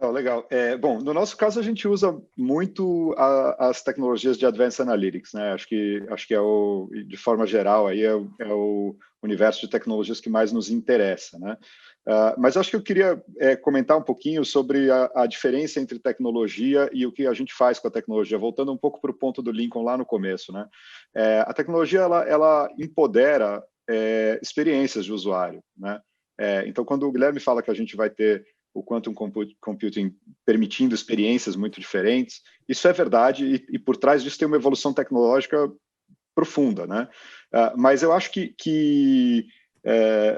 Oh, legal. Bom, no nosso caso, a gente usa muito as tecnologias de Advanced Analytics, né? Acho que de forma geral, aí é o universo de tecnologias que mais nos interessa, né? Mas acho que eu queria comentar um pouquinho sobre a diferença entre tecnologia e o que a gente faz com a tecnologia, voltando um pouco para o ponto do Lincoln lá no começo, né? A tecnologia, ela empodera experiências de usuário, né? Então, quando o Guilherme fala que a gente vai ter o quantum computing permitindo experiências muito diferentes, isso é verdade, e por trás disso tem uma evolução tecnológica profunda, né? Mas eu acho que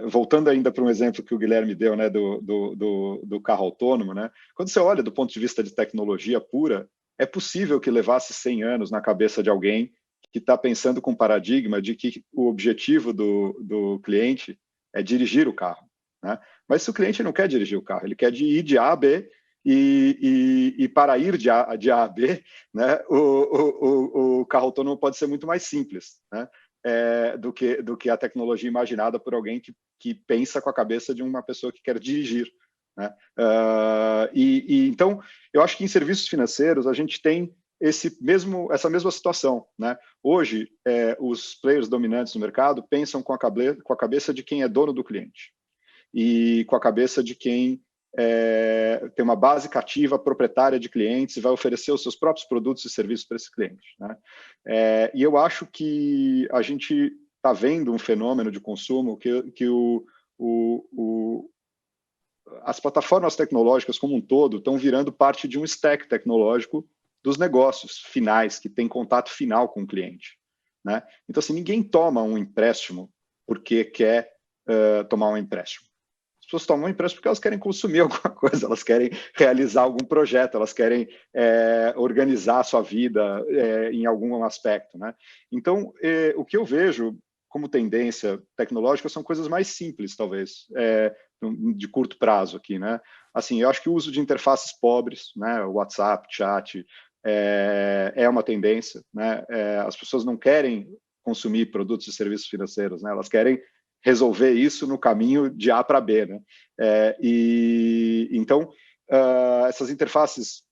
voltando ainda para um exemplo que o Guilherme deu, né, do carro autônomo, né? Quando você olha do ponto de vista de tecnologia pura, é possível que levasse 100 anos na cabeça de alguém que está pensando com paradigma de que o objetivo do cliente é dirigir o carro, né? Mas se o cliente não quer dirigir o carro, ele quer ir de A a B, e para ir de A a B, né, o carro autônomo pode ser muito mais simples, né, do que a tecnologia imaginada por alguém que pensa com a cabeça de uma pessoa que quer dirigir, né? Então, eu acho que em serviços financeiros a gente tem essa mesma situação, né? Hoje, os players dominantes no mercado pensam com a cabeça de quem é dono do cliente e com a cabeça de quem tem uma base cativa proprietária de clientes e vai oferecer os seus próprios produtos e serviços para esse cliente, né? E eu acho que a gente está vendo um fenômeno de consumo que as plataformas tecnológicas como um todo estão virando parte de um stack tecnológico dos negócios finais, que tem contato final com o cliente, né? Então, assim, ninguém toma um empréstimo porque quer tomar um empréstimo. As pessoas tomam um empréstimo porque elas querem consumir alguma coisa, elas querem realizar algum projeto, elas querem organizar a sua vida em algum aspecto, né? Então, o que eu vejo como tendência tecnológica são coisas mais simples, talvez, de curto prazo aqui, né? Assim, eu acho que o uso de interfaces pobres, né? WhatsApp, chat, é uma tendência, né? As pessoas não querem consumir produtos e serviços financeiros, né? Elas querem resolver isso no caminho de A para B, né? Então, essas interfaces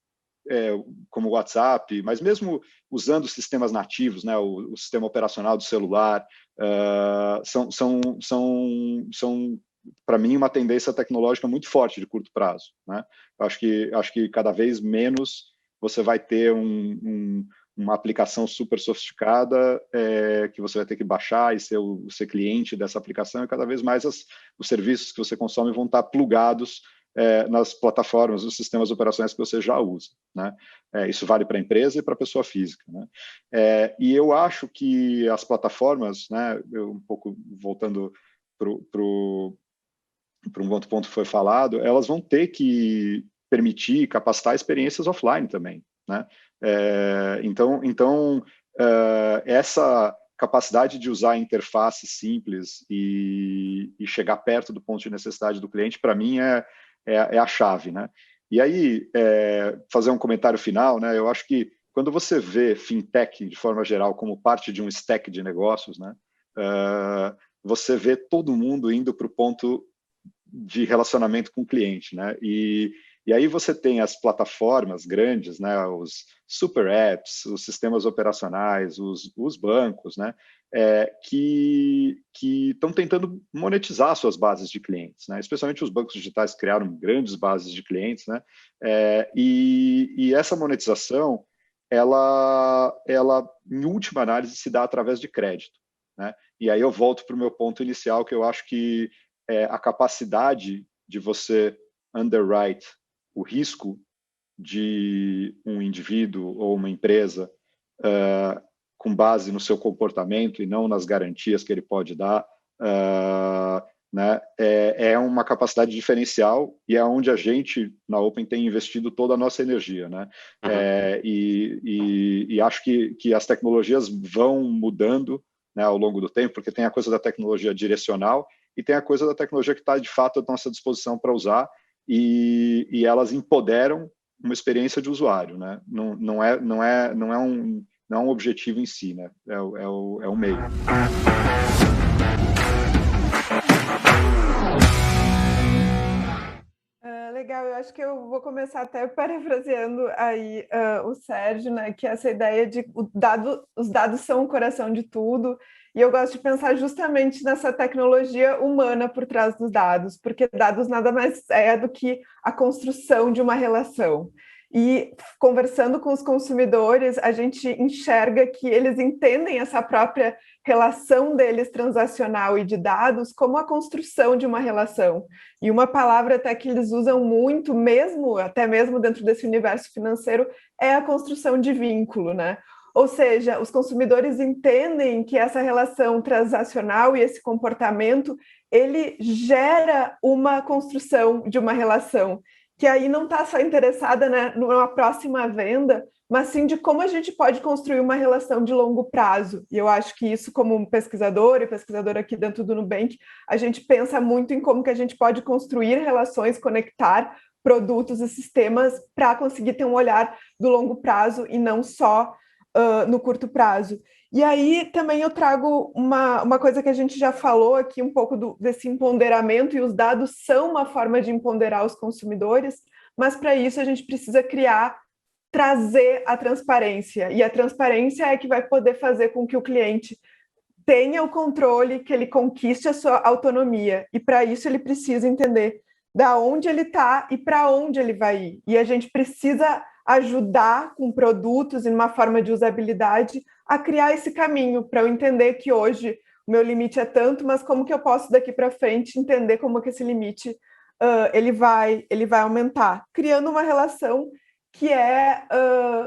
como o WhatsApp, mas mesmo usando sistemas nativos, né, o sistema operacional do celular, são para mim, uma tendência tecnológica muito forte de curto prazo, né? Acho que cada vez menos você vai ter uma aplicação super sofisticada que você vai ter que baixar e ser cliente dessa aplicação, e cada vez mais os serviços que você consome vão estar plugados nas plataformas, nos sistemas operacionais que você já usa, né? Isso vale para a empresa e para a pessoa física, né? E eu acho que as plataformas, né, um pouco voltando para um outro ponto que foi falado, elas vão ter que permitir capacitar experiências offline também, né? Então essa capacidade de usar interface simples e chegar perto do ponto de necessidade do cliente, para mim, é a chave, né? E aí, fazer um comentário final, né? Eu acho que quando você vê fintech, de forma geral, como parte de um stack de negócios, né? Você vê todo mundo indo para o ponto de relacionamento com o cliente, né? E aí você tem as plataformas grandes, né? Os super apps, os sistemas operacionais, os bancos, né? Que estão tentando monetizar suas bases de clientes, né? Especialmente os bancos digitais criaram grandes bases de clientes, né? E essa monetização, ela, em última análise, se dá através de crédito, né? E aí eu volto para o meu ponto inicial, que eu acho que a capacidade de você underwrite o risco de um indivíduo ou uma empresa com base no seu comportamento e não nas garantias que ele pode dar, né, é uma capacidade diferencial, e é onde a gente, na Open, tem investido toda a nossa energia, né? Uhum. E acho que as tecnologias vão mudando, né, ao longo do tempo, porque tem a coisa da tecnologia direcional e tem a coisa da tecnologia que está, de fato, à nossa disposição para usar, e elas empoderam uma experiência de usuário, né? Não é um objetivo em si, né? É um meio. Legal. Legal, eu acho que eu vou começar até parafraseando aí o Sérgio, né, que é essa ideia de os dados são o coração de tudo, e eu gosto de pensar justamente nessa tecnologia humana por trás dos dados, porque dados nada mais é do que a construção de uma relação. E conversando com os consumidores, a gente enxerga que eles entendem essa própria relação deles transacional e de dados como a construção de uma relação. E uma palavra até que eles usam muito, mesmo até mesmo dentro desse universo financeiro, é a construção de vínculo, né? Ou seja, os consumidores entendem que essa relação transacional e esse comportamento, ele gera uma construção de uma relação, que aí não está só interessada, né, numa próxima venda, mas sim de como a gente pode construir uma relação de longo prazo. E eu acho que isso, como pesquisador e pesquisadora aqui dentro do Nubank, a gente pensa muito em como que a gente pode construir relações, conectar produtos e sistemas para conseguir ter um olhar do longo prazo e não só no curto prazo. E aí também eu trago uma coisa que a gente já falou aqui, um pouco desse empoderamento, e os dados são uma forma de empoderar os consumidores, mas para isso a gente precisa trazer a transparência, e a transparência é que vai poder fazer com que o cliente tenha o controle, que ele conquiste a sua autonomia, e para isso ele precisa entender da onde ele está e para onde ele vai ir, e a gente precisa ajudar com produtos e uma forma de usabilidade a criar esse caminho, para eu entender que hoje o meu limite é tanto, mas como que eu posso daqui para frente entender como que esse limite ele vai aumentar, criando uma relação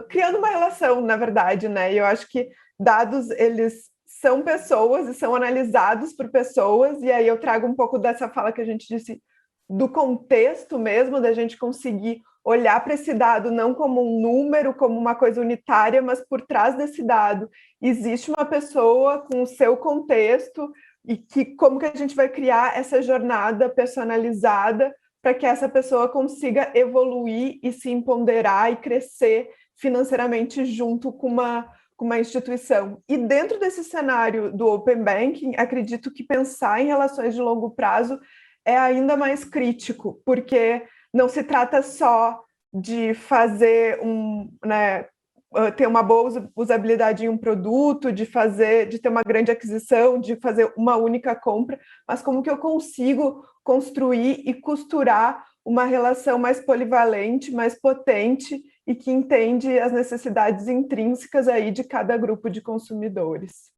criando uma relação, na verdade, né? E eu acho que dados, eles são pessoas e são analisados por pessoas, e aí eu trago um pouco dessa fala que a gente disse, do contexto mesmo, da gente conseguir olhar para esse dado não como um número, como uma coisa unitária, mas por trás desse dado existe uma pessoa com o seu contexto, e que como que a gente vai criar essa jornada personalizada para que essa pessoa consiga evoluir e se empoderar e crescer financeiramente junto com uma instituição. E dentro desse cenário do Open Banking, acredito que pensar em relações de longo prazo é ainda mais crítico, porque não se trata só de fazer ter uma boa usabilidade em um produto, de ter uma grande aquisição, de fazer uma única compra, mas como que eu consigo construir e costurar uma relação mais polivalente, mais potente e que entende as necessidades intrínsecas aí de cada grupo de consumidores.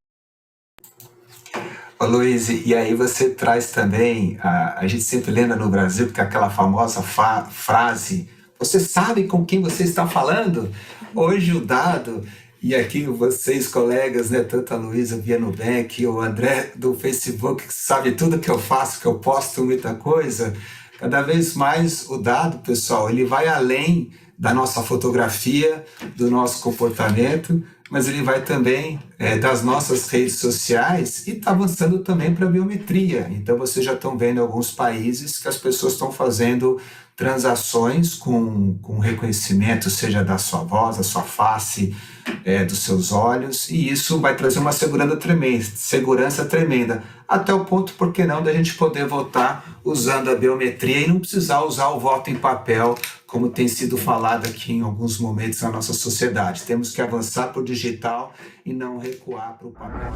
Ô Luiz, e aí você traz também, a gente sempre lembra no Brasil que é aquela famosa frase, você sabe com quem você está falando? Hoje o dado, e aqui vocês colegas, né, tanto a Luísa via Nubank, o André do Facebook, que sabe tudo que eu faço, que eu posto muita coisa, cada vez mais o dado, pessoal, ele vai além da nossa fotografia, do nosso comportamento, mas ele vai também das nossas redes sociais e está avançando também para a biometria. Então vocês já estão vendo alguns países que as pessoas estão fazendo transações com reconhecimento, seja da sua voz, da sua face, dos seus olhos, e isso vai trazer uma segurança tremenda, até o ponto, por que não, da gente poder votar usando a biometria e não precisar usar o voto em papel, como tem sido falado aqui em alguns momentos na nossa sociedade. Temos que avançar para o digital e não recuar para o papel.